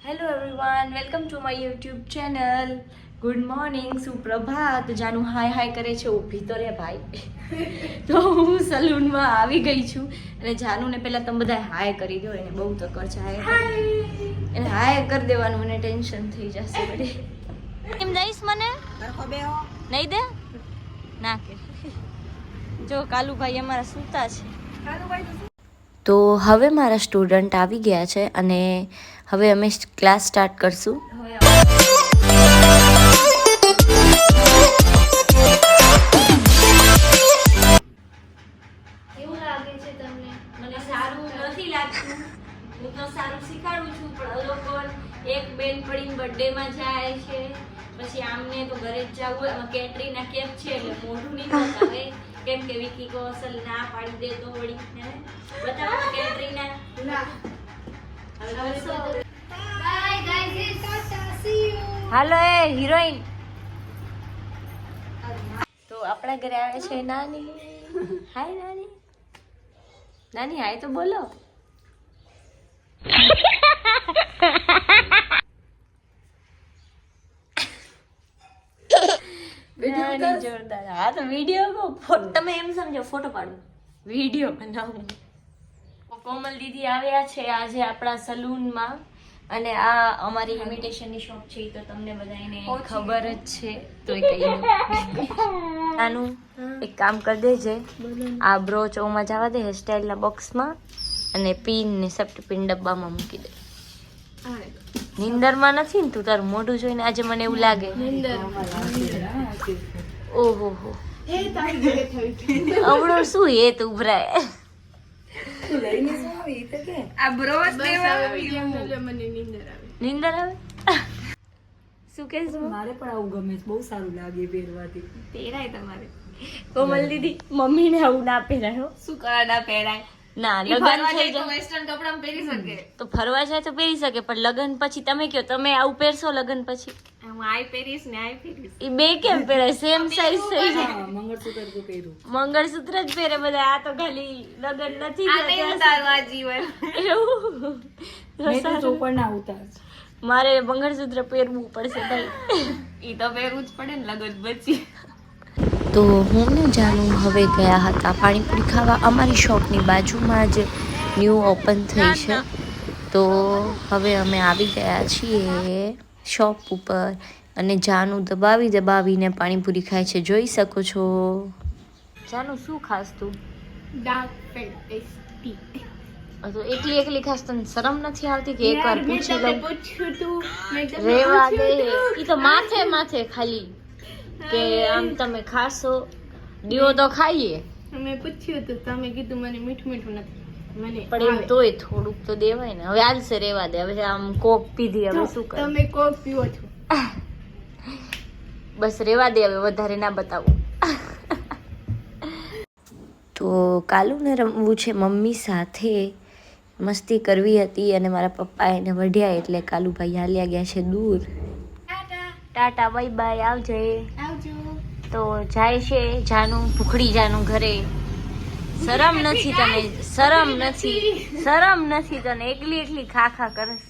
Hello everyone, welcome to my YouTube channel. Good morning, સુપ્રભાત. જાનુ hi hi કરે છે, ઊભી તો રે ભાઈ. તો હું સલૂનમાં આવી ગઈ છું અને જાનુને પહેલાં તમે બધા હાય કરી દો, એને બહુ તકર છે હાય. એને હાય કરી દેવાનું, મને ટેન્શન થઈ જશે બધી. એમ દઈશ મને નહીં દે ના કે જો કાલુભાઈ અમારા સૂતા છે. તો હવે મારા સ્ટુડન્ટ આવી ગયા છે અને હવે અમે ક્લાસ સ્ટાર્ટ કરશું. કેવું લાગે છે તમને? મને સારું નથી લાગતું. હું તો સારું શીખવાડું છું પણ લોકો એક બેન પડીને બર્થડે માં જાય છે, પછી આમને તો ઘરે જ જવું. એમાં કેટરીના કેમ છે એટલે મોઢું નહીં બતાવે, કેમ કે વિકી કૌશલ ના પાડી દે તો વળી બતાવો કેટરીના. હાલો એ હિરોઈન. તો આપણા ઘરે આવે છે નાની. હાય નાની. નાની હાય તો બોલો. નાની જોરદાર. હા તો વિડીયો તમે એમ સમજો ફોટો પાડો, વિડીયો બનાવું. કોમલ દીદી આવ્યા છે આજે આપણા સલૂનમાં અને આ અમારી ઇમિટેશનની શોપ છે તો તમને બધાને ખબર જ છે. તો એ કઈ નાનું એક કામ કરી દેજે, આ બ્રોચ ઓમાં જવા દે હેરસ્ટાઈલના બોક્સમાં અને પિન ને સેફ્ટી પિન ડબ્બામાં મૂકી દે. નીંદરમાં નથી ને તું? તારું મોઢું જોઈને આજે મને એવું લાગે. ઓહો હો, અવળો શું હે તું ઉભરાય. નીંદર આવે શું કે મારે પણ આવું ગમે છે, બહુ સારું લાગે પહેરવાથી. પહેરાય તમારે કોમલ દીદી. મમ્મી ને આવું ના પહેરાય. શું કરા ના પહેરાય? ના લગન થઈ જાય વેસ્ટર્ન કપડાં પહેરી શકે તો ફરવા જાય તો પહેરી શકે, પણ લગન પછી તમે કયો તમે આવું પહેરશો? લગન પછી હું આઈ પહેરીશ ને આઈ પહેરીશ, એ બે કેમ પહેરાય? સેમ સાઈઝ થઈ જાય. મંગળસૂત્ર તો પહેરું, મંગળસૂત્ર જ પહેરે બધા. આ તો ખાલી લગન નથી જીવન એવું ચોપડ ના ઉતાર. મારે મંગળસૂત્ર પહેરવું પડશે ભાઈ. ઈ તો પહેરવું જ પડે ને લગન પછી. તો હું ને જાનું હવે ગયા હતા પાણીપુરી ખાવા. અમારી શોપની બાજુમાં જ ન્યૂ ઓપન થઈ છે, તો હવે અમે આવી ગયા છીએ શોપ ઉપર અને જાનું દબાવીને પાણીપુરી ખાય છે, જોઈ શકો છો. જાનું શું ખાસ તું? ડાર્ક ફેન્ટેસ્ટી. તો એકલી ખાસ તને શરમ નથી આવતી કે એકવાર પૂછી લઉં? પૂછ્યું તું રેવા દે, ઈ તો માથે ખાલી કે આમ તમે ખાશો દીવો તો ખાઈએ. મેં પૂછ્યું હતું, તમે કીધું મને મીઠું નથી મને, પણ એમ તોય થોડુંક તો દેવાય ને. હવે હાલશે, રેવા દે. હવે આમ કોક પીધી, હવે શું કરે? તમે કોક પીવો છો બસ રેવા દે, હવે વધારે ના બતાવું. તો કાલુને રમવું છે મમ્મી સાથે, મસ્તી કરવી હતી અને મારા પપ્પા એને વઢ્યા એટલે કાલુભાઈ હાલ્યા ગયા છે દૂર. ટાટા બાય બાય, આવજે. તો જાય છે જાનું, ભૂખડી જાનું ઘરે. શરમ નથી તને? શરમ નથી તને? એકલી ખા કરસ.